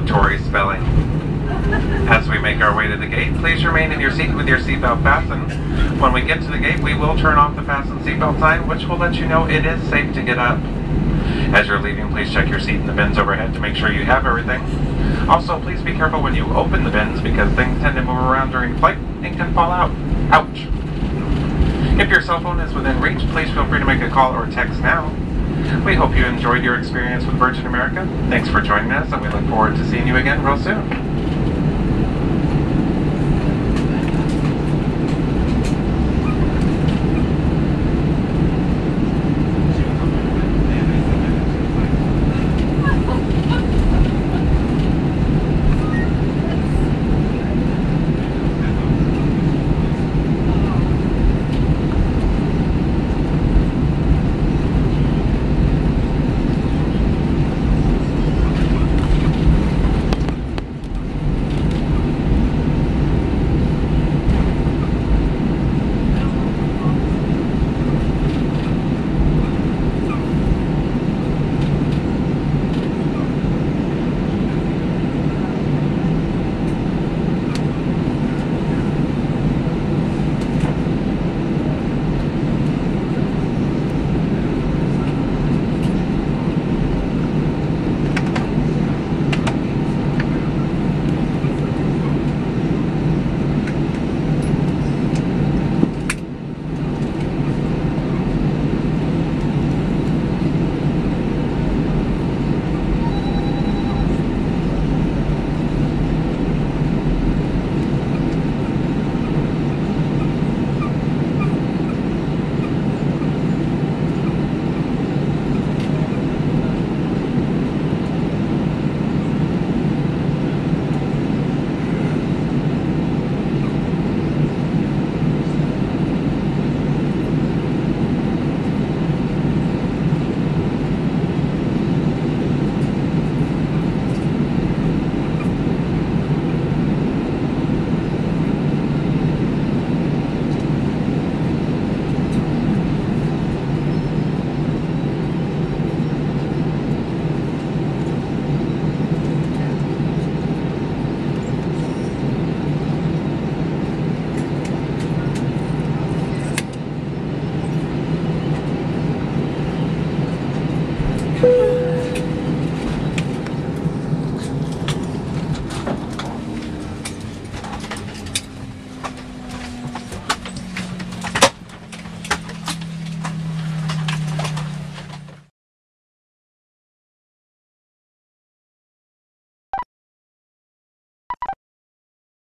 Tory spelling. As we make our way to the gate, please remain in your seat with your seatbelt fastened. When we get to the gate, we will turn off the fasten seatbelt sign, which will let you know it is safe to get up. As you're leaving, please check your seat in the bins overhead to make sure you have everything. Also, please be careful when you open the bins because things tend to move around during flight and can fall out. Ouch! If your cell phone is within reach, please feel free to make a call or text now. We hope you enjoyed your experience with Virgin America. Thanks for joining us, and we look forward to seeing you again real soon.